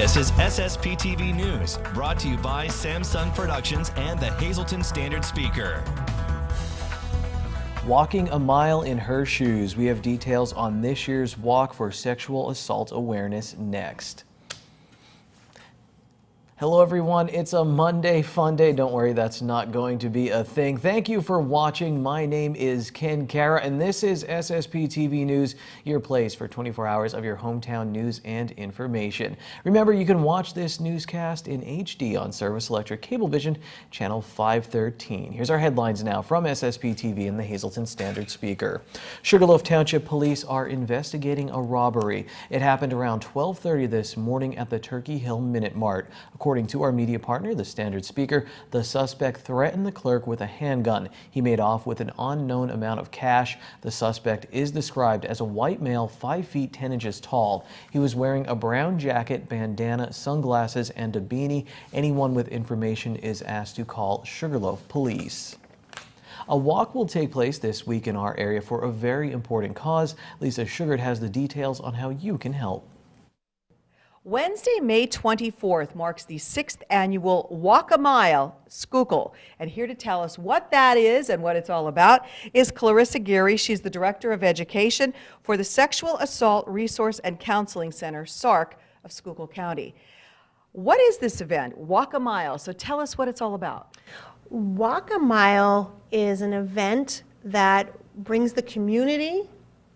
This is SSPTV News, brought to you by Samsung Productions and the Hazleton Standard Speaker. Walking a mile in her shoes. We have details on this year's Walk for Sexual Assault Awareness next. Hello everyone, it's a Monday fun day. Don't worry, that's not going to be a thing. Thank you for watching. My name is Ken Kara and this is SSPTV News, your place for 24 hours of your hometown news and information. Remember, you can watch this newscast in HD on Service Electric Cablevision, channel 513. Here's our headlines now from SSPTV and the Hazleton Standard Speaker. Sugarloaf Township Police are investigating a robbery. It happened around 12:30 this morning at the Turkey Hill Minute Mart. According to our media partner, the Standard Speaker, the suspect threatened the clerk with a handgun. He made off with an unknown amount of cash. The suspect is described as a white male 5 feet 10 inches tall. He was wearing a brown jacket, bandana, sunglasses, and a beanie. Anyone with information is asked to call Sugarloaf Police. A walk will take place this week in our area for a very important cause. Lisa Sugart has the details on how you can help. Wednesday, May 24th marks the 6th annual Walk a Mile Schuylkill. And here to tell us what that is and what it's all about is Clarissa Geary. She's the Director of Education for the Sexual Assault Resource and Counseling Center, SARC, of Schuylkill County. What is this event, Walk a Mile? So tell us what it's all about. Walk a Mile is an event that brings the community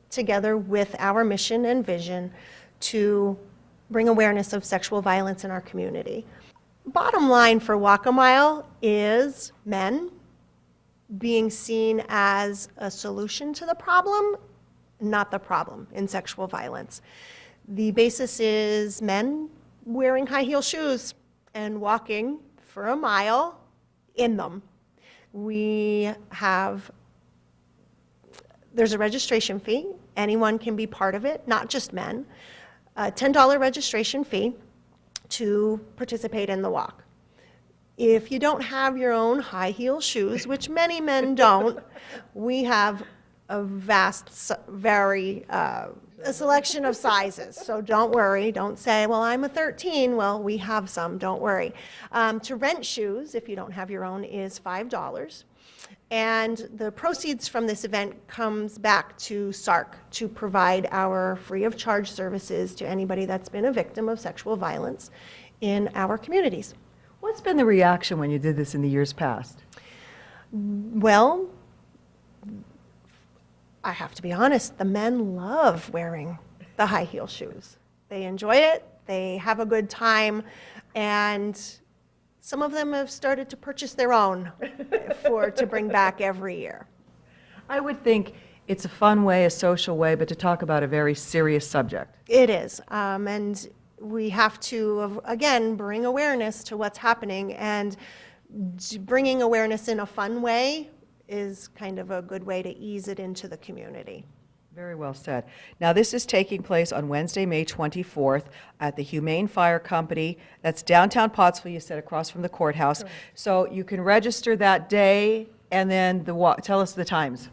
together with our mission and vision to bring awareness of sexual violence in our community. Bottom line for Walk a Mile is men being seen as a solution to the problem, not the problem in sexual violence. The basis is men wearing high heel shoes and walking for a mile in them. There's a registration fee. Anyone can be part of it, not just men. A $10 registration fee to participate in the walk. If you don't have your own high heel shoes, which many men don't, we have a vast, a selection of sizes. So don't worry, don't say, well, I'm a 13. Well, we have some, don't worry. To rent shoes, if you don't have your own, is $5. And the proceeds from this event comes back to SARC to provide our free of charge services to anybody that's been a victim of sexual violence in our communities. What's been the reaction when you did this in the years past? Well, I have to be honest, the men love wearing the high heel shoes. They enjoy it, they have a good time, and some of them have started to purchase their own to bring back every year. I would think it's a fun way, a social way, but to talk about a very serious subject. It is, and we have to, again, bring awareness to what's happening, and bringing awareness in a fun way is kind of a good way to ease it into the community. Very well said. Now, this is taking place on Wednesday, May 24th at the Humane Fire Company. That's downtown Pottsville, you said, across from the courthouse. Correct. So you can register that day, and then the walk. Tell us the times.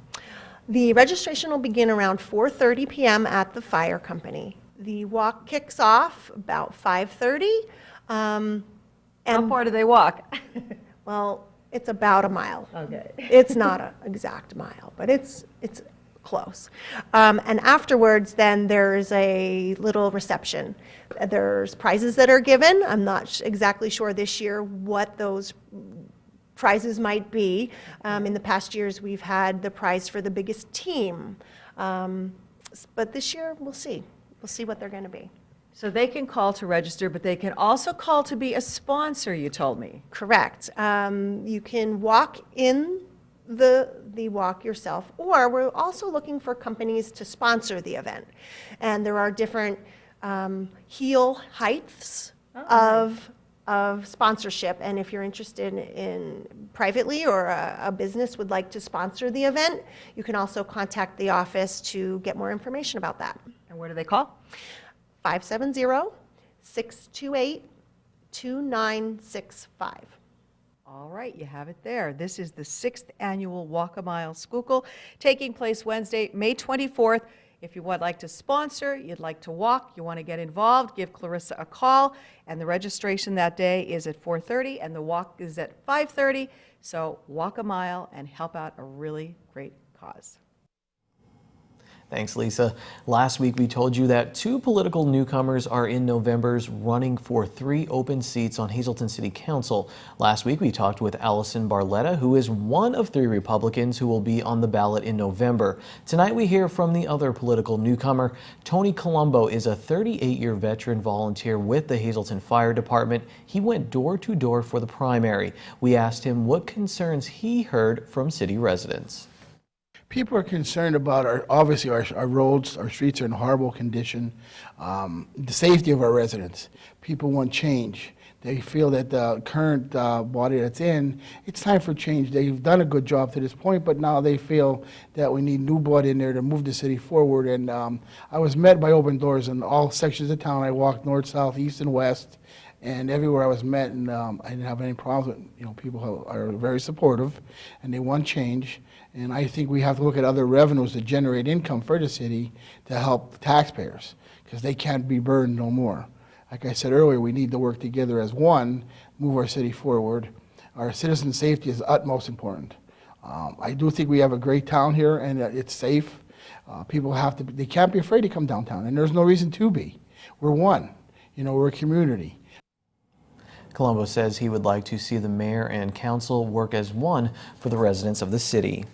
The registration will begin around 4:30 p.m. at the fire company. The walk kicks off about 5:30. How far do they walk? Well, it's about a mile. Okay. It's not an exact mile, but it's close. And afterwards, then there's a little reception. There's prizes that are given. I'm not exactly sure this year what those prizes might be. In the past years, we've had the prize for the biggest team. But this year, we'll see. We'll see what they're going to be. So they can call to register, but they can also call to be a sponsor, you told me. Correct. You can walk in the walk yourself, or we're also looking for companies to sponsor the event. And there are different heel heights of sponsorship, and if you're interested in privately or a business would like to sponsor the event, you can also contact the office to get more information about that. And where do they call? 570-628-2965. All right, you have it there. This is the 6th annual Walk a Mile Schuylkill, taking place Wednesday, May 24th. If you would like to sponsor, you'd like to walk, you want to get involved, give Clarissa a call. And the registration that day is at 4:30 and the walk is at 5:30. So walk a mile and help out a really great cause. Thanks, Lisa. Last week, we told you that 2 political newcomers are in November's running for 3 open seats on Hazleton City Council. Last week, we talked with Allison Barletta, who is one of 3 Republicans who will be on the ballot in November. Tonight, we hear from the other political newcomer. Tony Colombo is a 38-year veteran volunteer with the Hazleton Fire Department. He went door to door for the primary. We asked him what concerns he heard from city residents. People are concerned about obviously our roads, our streets are in horrible condition, the safety of our residents. People want change. They feel that the current body that's in, it's time for change. They've done a good job to this point, but now they feel that we need new blood in there to move the city forward. And I was met by open doors in all sections of town. I walked north, south, east, and west. And everywhere I was met, and I didn't have any problems with, people are very supportive, and they want change. And I think we have to look at other revenues that generate income for the city to help taxpayers, because they can't be burdened no more. Like I said earlier, we need to work together as one, move our city forward. Our citizen safety is utmost important. I do think we have a great town here, and it's safe. People they can't be afraid to come downtown, and there's no reason to be. We're one, we're a community. Colombo says he would like to see the mayor and council work as one for the residents of the city.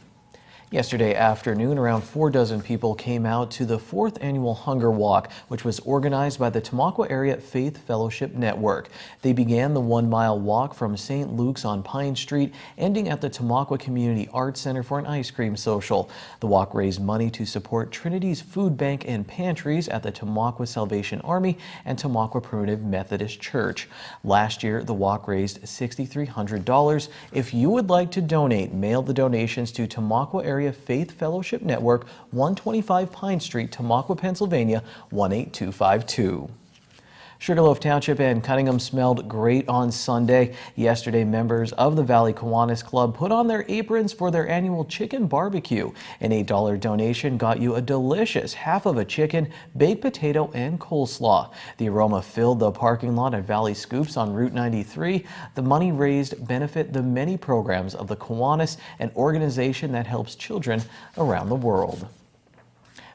Yesterday afternoon, around 4 dozen people came out to the 4th annual Hunger Walk, which was organized by the Tamaqua Area Faith Fellowship Network. They began the 1-mile walk from St. Luke's on Pine Street, ending at the Tamaqua Community Arts Center for an ice cream social. The walk raised money to support Trinity's food bank and pantries at the Tamaqua Salvation Army and Tamaqua Primitive Methodist Church. Last year, the walk raised $6,300. If you would like to donate, mail the donations to Tamaqua Area Faith Fellowship Network, 125 Pine Street, Tamaqua, Pennsylvania, 18252. Sugarloaf Township and Cunningham smelled great on Sunday. Yesterday, members of the Valley Kiwanis Club put on their aprons for their annual chicken barbecue. An $8 donation got you a delicious half of a chicken, baked potato, and coleslaw. The aroma filled the parking lot at Valley Scoops on Route 93. The money raised benefit the many programs of the Kiwanis, an organization that helps children around the world.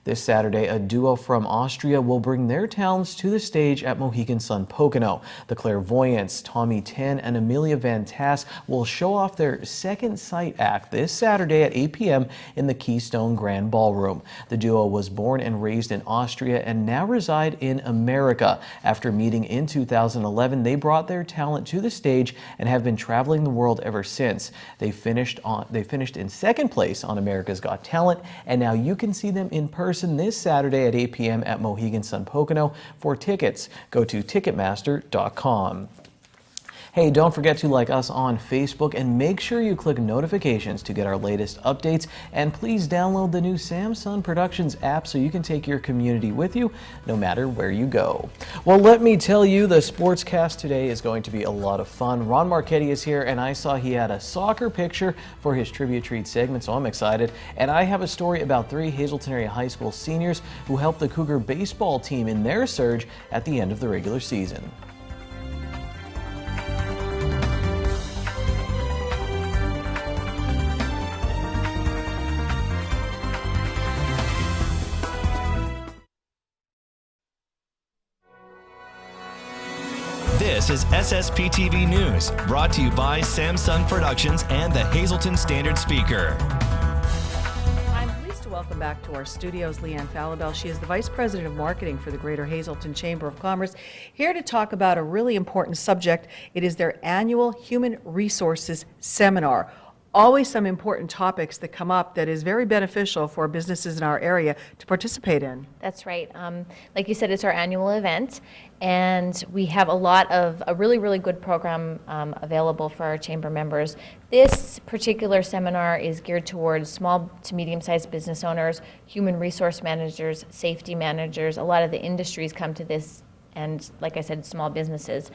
This Saturday, a duo from Austria will bring their talents to the stage at Mohegan Sun Pocono. The clairvoyants Tommy Tan and Amelia Van Tass will show off their Second Sight act this Saturday at 8 p.m. in the Keystone Grand Ballroom. The duo was born and raised in Austria and now reside in America. After meeting in 2011, they brought their talent to the stage and have been traveling the world ever since. They finished in second place on America's Got Talent, and now you can see them in person this Saturday at 8 p.m. at Mohegan Sun Pocono. For tickets, go to Ticketmaster.com. Hey, don't forget to like us on Facebook and make sure you click notifications to get our latest updates. And please download the new Samsung Productions app so you can take your community with you no matter where you go. Well, let me tell you, the sportscast today is going to be a lot of fun. Ron Marchetti is here, and I saw he had a soccer picture for his Trivia Treat segment, so I'm excited. And I have a story about 3 Hazleton area high school seniors who helped the Cougar baseball team in their surge at the end of the regular season. This is SSPTV News, brought to you by Samsung Productions and the Hazleton Standard Speaker. I'm pleased to welcome back to our studios Leanne Falabelle. She is the Vice President of Marketing for the Greater Hazleton Chamber of Commerce, here to talk about a really important subject. It is their annual Human Resources Seminar. Always some important topics that come up that is very beneficial for businesses in our area to participate in. That's right. Like you said, it's our annual event, and we have a really, really good program available for our chamber members. This particular seminar is geared towards small to medium-sized business owners, human resource managers, safety managers. A lot of the industries come to this and like I said, small businesses.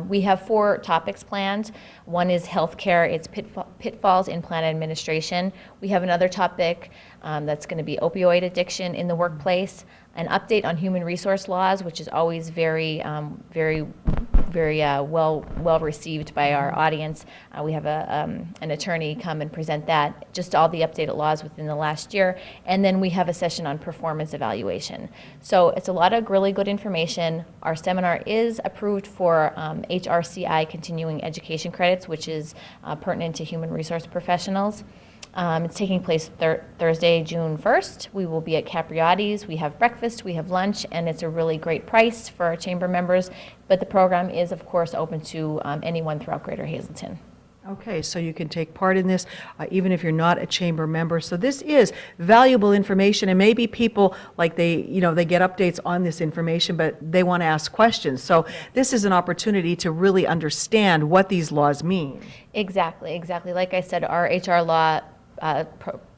We have 4 topics planned. One is healthcare, it's pitfalls in plan administration. We have another topic that's going to be opioid addiction in the workplace, an update on human resource laws, which is always very well received by our audience. We have an attorney come and present that, just all the updated laws within the last year. And then we have a session on performance evaluation. So it's a lot of really good information. Our seminar is approved for HRCI continuing education credits, which is pertinent to human resource professionals. It's taking place Thursday, June 1st. We will be at Capriotti's. We have breakfast, we have lunch, and it's a really great price for our chamber members. But the program is, of course, open to anyone throughout Greater Hazelton. Okay, so you can take part in this even if you're not a chamber member. So this is valuable information, and maybe people, like they get updates on this information, but they want to ask questions. So this is an opportunity to really understand what these laws mean. Exactly. Like I said, our HR law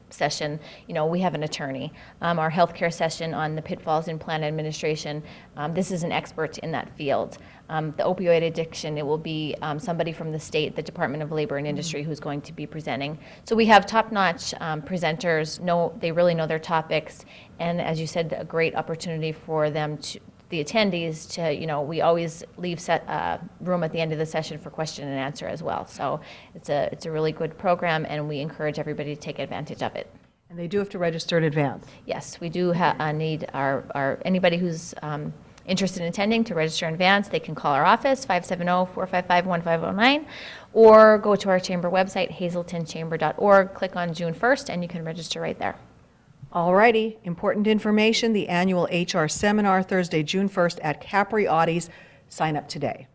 session, we have an attorney. Our healthcare session on the pitfalls in plan administration, this is an expert in that field. The opioid addiction, it will be somebody from the state, the Department of Labor and Industry, who's going to be presenting. So we have top-notch presenters. They really know their topics, and as you said, a great opportunity for them to, the attendees to, we always leave room at the end of the session for question and answer as well. So it's a really good program, and we encourage everybody to take advantage of it. And they do have to register in advance. Yes, we do need anybody who's interested in attending to register in advance. They can call our office, 570-455-1509, or go to our chamber website, hazeltonchamber.org, click on June 1st, and you can register right there. Alrighty, important information, the annual HR seminar, Thursday, June 1st at Capriotti's. Sign up today.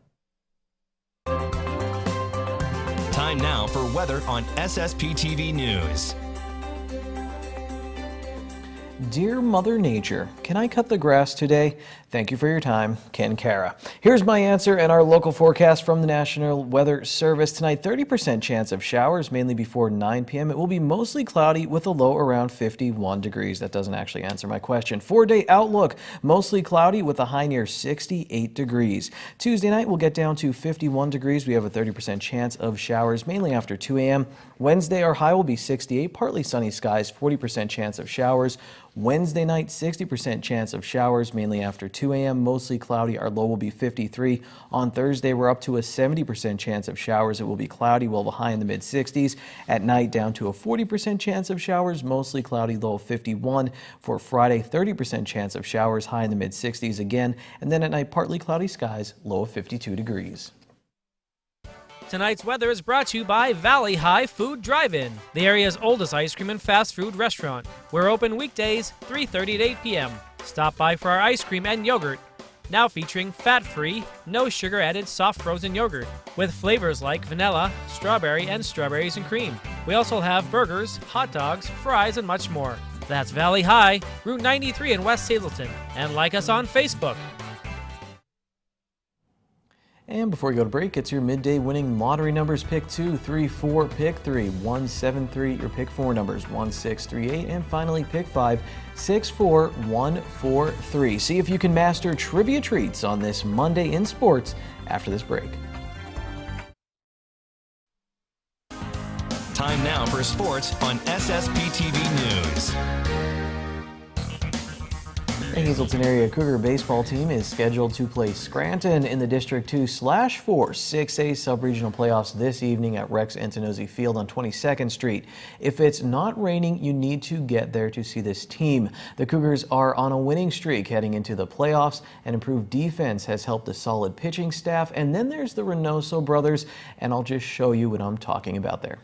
Time now for weather on SSPTV News. Dear Mother Nature, can I cut the grass today? Thank you for your time, Ken Kara. Here's my answer and our local forecast from the National Weather Service. Tonight, 30% chance of showers, mainly before 9 p.m. It will be mostly cloudy with a low around 51 degrees. That doesn't actually answer my question. 4-day outlook, mostly cloudy with a high near 68 degrees. Tuesday night, we'll get down to 51 degrees. We have a 30% chance of showers, mainly after 2 a.m. Wednesday, our high will be 68, partly sunny skies, 40% chance of showers. Wednesday night, 60% chance of showers, mainly after 2 a.m. Mostly cloudy. Our low will be 53. On Thursday, we're up to a 70% chance of showers. It will be cloudy. We'll have a high in the mid-60s. At night, down to a 40% chance of showers. Mostly cloudy, low of 51. For Friday, 30% chance of showers, high in the mid-60s again. And then at night, partly cloudy skies, low of 52 degrees. Tonight's weather is brought to you by Valley High Food Drive-In, the area's oldest ice cream and fast food restaurant. We're open weekdays, 3:30 to 8 p.m. Stop by for our ice cream and yogurt, now featuring fat-free, no sugar-added soft frozen yogurt with flavors like vanilla, strawberry, and strawberries and cream. We also have burgers, hot dogs, fries, and much more. That's Valley High, Route 93 in West Hazelton, and like us on Facebook. And before we go to break, it's your midday winning lottery numbers. Pick 2, 3, 4, pick 3, 1, 7, 3. Your pick 4 numbers, 1, 6, 3, 8. And finally, pick 5, 6, 4, 1, 4, 3. See if you can master trivia treats on this Monday in sports after this break. Time now for sports on SSPTV News. The Hazelton area Cougar baseball team is scheduled to play Scranton in the District 2/4 6A sub-regional playoffs this evening at Rex Antonozzi Field on 22nd Street. If it's not raining, you need to get there to see this team. The Cougars are on a winning streak heading into the playoffs, and improved defense has helped a solid pitching staff. And then there's the Reynoso brothers, and I'll just show you what I'm talking about there.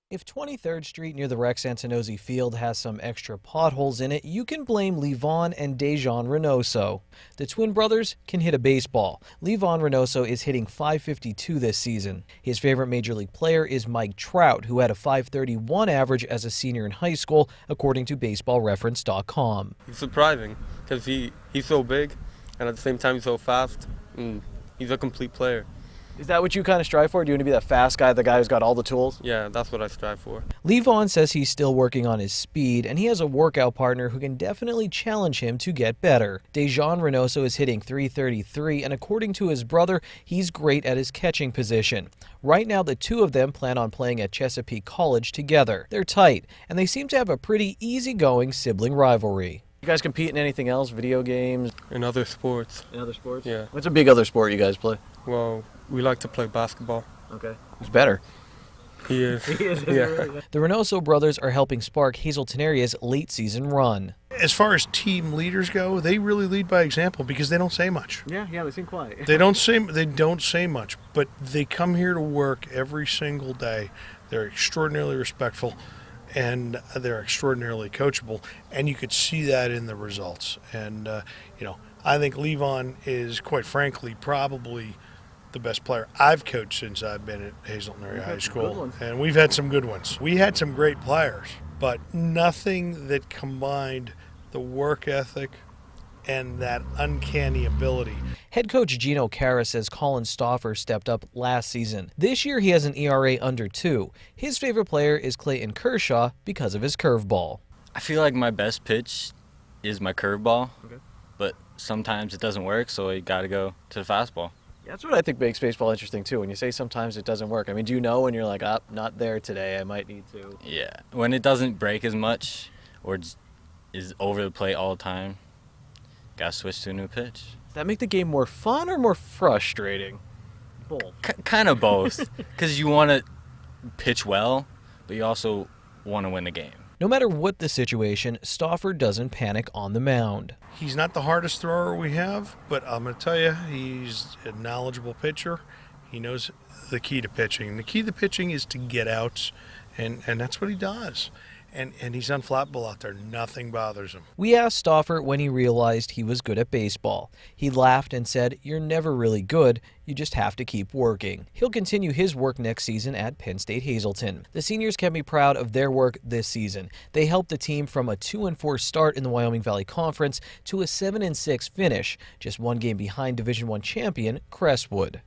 If 23rd Street near the Rex Antonozzi Field has some extra potholes in it, you can blame Levon and Dejan Reynoso. The twin brothers can hit a baseball. Levon Reynoso is hitting .552 this season. His favorite major league player is Mike Trout, who had a .531 average as a senior in high school, according to BaseballReference.com. It's surprising because he's so big and at the same time he's so fast, and he's a complete player. Is that what you kind of strive for? Do you want to be that fast guy, the guy who's got all the tools? Yeah, that's what I strive for. Levon says he's still working on his speed, and he has a workout partner who can definitely challenge him to get better. Dejan Reynoso is hitting .333, and according to his brother, he's great at his catching position. Right now, the two of them plan on playing at Chesapeake College together. They're tight, and they seem to have a pretty easygoing sibling rivalry. You guys compete in anything else? Video games? In other sports, In other sports? Yeah. What's a big other sport you guys play? well, we like to play basketball. Okay. Who's better? He is. The Reynoso brothers are helping spark Hazleton area's late season run. As far as team leaders go, they really lead by example because they don't say much. Yeah, they seem quiet. They don't say much, but they come here to work every single day. They're extraordinarily respectful, and they're extraordinarily coachable, and you could see that in the results. And I think Levon is, quite frankly, probably the best player I've coached since I've been at Hazleton Area High School, and we've had some good ones. We had some great players, but nothing that combined the work ethic and that uncanny ability. Head coach Gino Cara says Colin Stauffer stepped up last season. This year he has an ERA under 2. His favorite player is Clayton Kershaw because of his curveball. I feel like my best pitch is my curveball, but sometimes it doesn't work, so you got to go to the fastball. That's what I think makes baseball interesting too. When you say sometimes it doesn't work. I mean, do you know when you're like, not there today, I might need to? Yeah, when it doesn't break as much or is over the plate all the time, got to switch to a new pitch. Does that make the game more fun or more frustrating? Both. Kind of both, because you want to pitch well, but you also want to win the game. No matter what the situation, Stauffer doesn't panic on the mound. He's not the hardest thrower we have, but I'm going to tell you, he's a knowledgeable pitcher. He knows the key to pitching. The key to pitching is to get outs, and that's what he does. And he's unflappable out there. Nothing bothers him. We asked Stauffer when he realized he was good at baseball. He laughed and said, "You're never really good, you just have to keep working." He'll continue his work next season at Penn State Hazleton. The seniors can be proud of their work this season. They helped the team from a 2-4 start in the Wyoming Valley Conference to a 7-6 finish, just one game behind Division I champion Crestwood.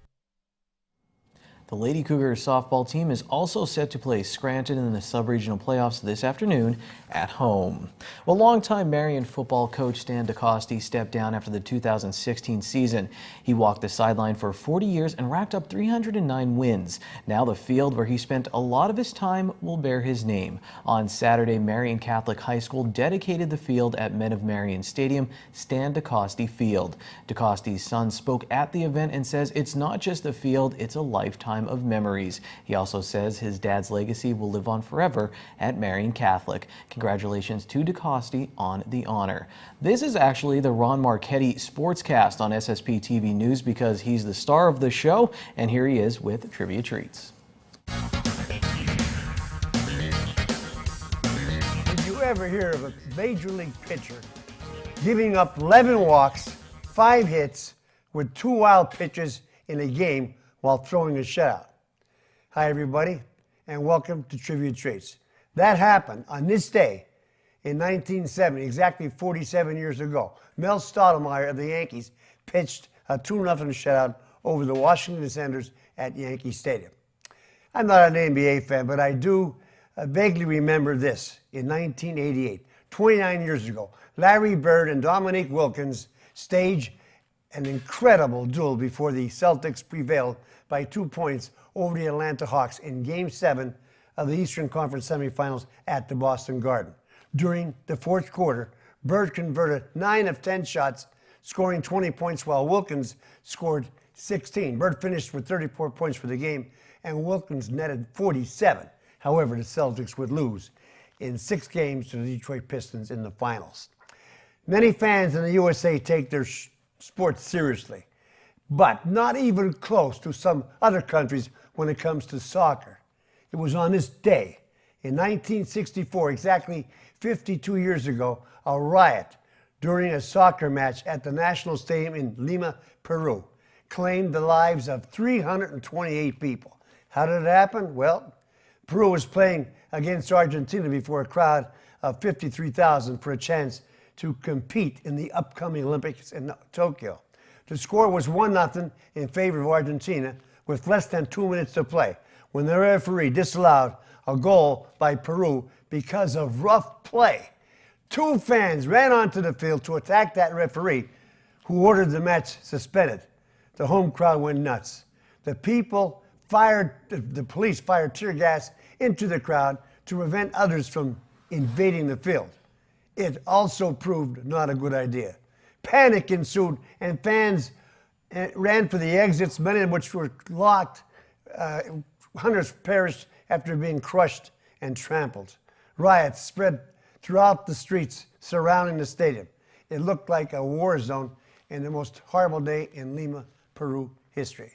The Lady Cougars softball team is also set to play Scranton in the sub-regional playoffs this afternoon at home. Well, longtime Marion football coach Stan DeCoste stepped down after the 2016 season. He walked the sideline for 40 years and racked up 309 wins. Now the field where he spent a lot of his time will bear his name. On Saturday, Marion Catholic High School dedicated the field at Men of Marion Stadium, Stan DeCoste Field. DeCoste's son spoke at the event and says it's not just a field, it's a lifetime of memories. He also says his dad's legacy will live on forever at Marion Catholic. Congratulations to DeCoste on the honor. This is actually the Ron Marchetti Sportscast on SSPTV News because he's the star of the show, and here he is with Trivia Treats. Did you ever hear of a major league pitcher giving up 11 walks, 5 hits, with 2 wild pitches in a game while throwing a shutout? Hi, everybody, and welcome to Trivia Treats. That happened on this day in 1970, exactly 47 years ago. Mel Stottlemyre of the Yankees pitched a 2-0 shutout over the Washington Senators at Yankee Stadium. I'm not an NBA fan, but I do vaguely remember this. In 1988, 29 years ago, Larry Bird and Dominique Wilkins staged an incredible duel before the Celtics prevailed by 2 points over the Atlanta Hawks in Game 7 of the Eastern Conference semifinals at the Boston Garden. During the fourth quarter, Bird converted 9 of 10 shots, scoring 20 points, while Wilkins scored 16. Bird finished with 34 points for the game, and Wilkins netted 47. However, the Celtics would lose in 6 games to the Detroit Pistons in the finals. Many fans in the USA take their sports seriously, but not even close to some other countries when it comes to soccer. It was on this day, in 1964, exactly 52 years ago, a riot during a soccer match at the National Stadium in Lima, Peru, claimed the lives of 328 people. How did it happen? Well, Peru was playing against Argentina before a crowd of 53,000 for a chance to compete in the upcoming Olympics in Tokyo. The score was 1-0 in favor of Argentina, with less than 2 minutes to play when the referee disallowed a goal by Peru because of rough play. 2 fans ran onto the field to attack that referee, who ordered the match suspended. The home crowd went nuts. The police fired tear gas into the crowd to prevent others from invading the field. It also proved not a good idea. Panic ensued and fans ran for the exits, many of which were locked. Hundreds perished after being crushed and trampled. Riots spread throughout the streets surrounding the stadium. It looked like a war zone and the most horrible day in Lima, Peru history.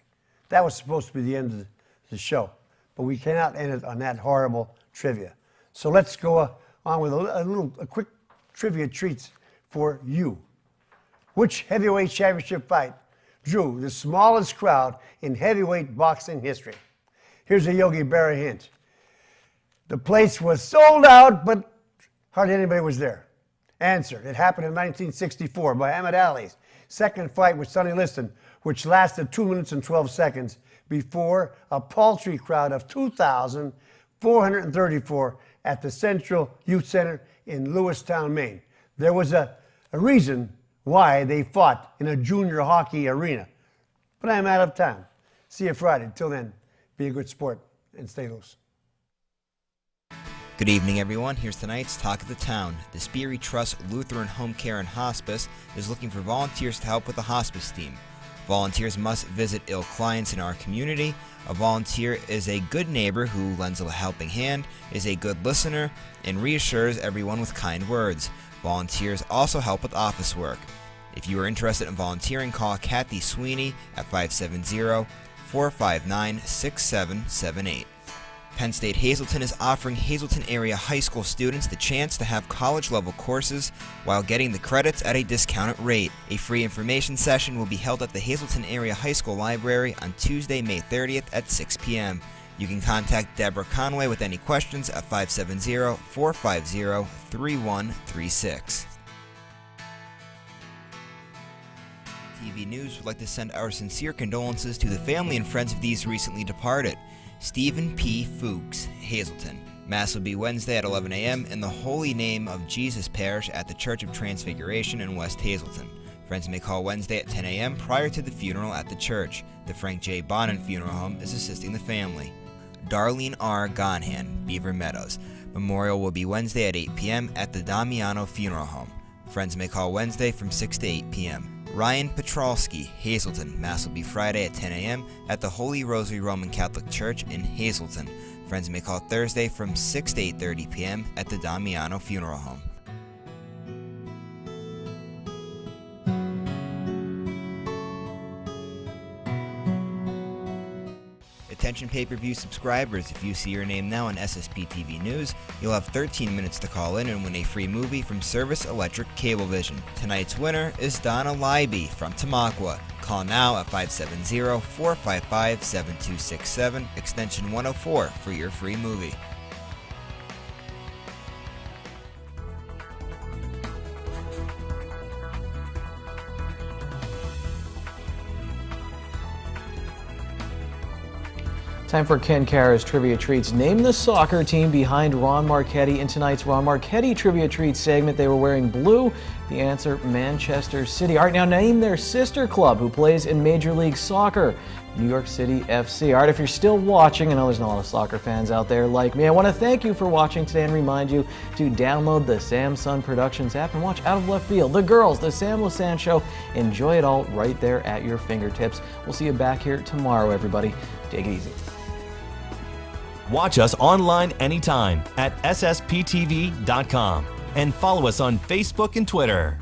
That was supposed to be the end of the show, but we cannot end it on that horrible trivia. So let's go on with a quick trivia treats for you. Which heavyweight championship fight drew the smallest crowd in heavyweight boxing history? Here's a Yogi Berra hint. The place was sold out, but hardly anybody was there. Answer: it happened in 1964, Muhammad Ali's second fight with Sonny Liston, which lasted 2 minutes and 12 seconds before a paltry crowd of 2,434 at the Central Youth Center in Lewistown, Maine. There was a reason why they fought in a junior hockey arena. But I'm out of time. See you Friday. Till then, be a good sport and stay loose. Good evening, everyone. Here's tonight's Talk of the Town. The Speary Trust Lutheran Home Care and Hospice is looking for volunteers to help with the hospice team. Volunteers must visit ill clients in our community. A volunteer is a good neighbor who lends a helping hand, is a good listener, and reassures everyone with kind words. Volunteers also help with office work. If you are interested in volunteering, call Kathy Sweeney at 570-459-6778. Penn State Hazleton is offering Hazleton area high school students the chance to have college-level courses while getting the credits at a discounted rate. A free information session will be held at the Hazleton area high school library on Tuesday, May 30th at 6 p.m. You can contact Deborah Conway with any questions at 570-450-3136. TV News would like to send our sincere condolences to the family and friends of these recently departed. Stephen P. Fuchs, Hazleton. Mass will be Wednesday at 11 a.m. in the Holy Name of Jesus Parish at the Church of Transfiguration in West Hazleton. Friends may call Wednesday at 10 a.m. prior to the funeral at the church. The Frank J. Bonin Funeral Home is assisting the family. Darlene R. Gonhan, Beaver Meadows. Memorial will be Wednesday at 8 p.m. at the Damiano Funeral Home. Friends may call Wednesday from 6 to 8 p.m. Ryan Petralski, Hazleton. Mass will be Friday at 10 a.m. at the Holy Rosary Roman Catholic Church in Hazleton. Friends may call Thursday from 6 to 8:30 p.m. at the Damiano Funeral Home. Attention pay-per-view subscribers, if you see your name now on SSPTV News, you'll have 13 minutes to call in and win a free movie from Service Electric Cablevision. Tonight's winner is Donna Leiby from Tamaqua. Call now at 570-455-7267, extension 104 for your free movie. Time for Ken Kara's Trivia Treats. Name the soccer team behind Ron Marchetti. In tonight's Ron Marchetti Trivia Treats segment, they were wearing blue. The answer, Manchester City. All right, now name their sister club who plays in Major League Soccer. New York City FC. All right, if you're still watching, I know there's not a lot of soccer fans out there like me. I want to thank you for watching today and remind you to download the Samsung Productions app and watch Out of Left Field, The Girls, The Sam Lasan Show. Enjoy it all right there at your fingertips. We'll see you back here tomorrow, everybody. Take it easy. Watch us online anytime at ssptv.com and follow us on Facebook and Twitter.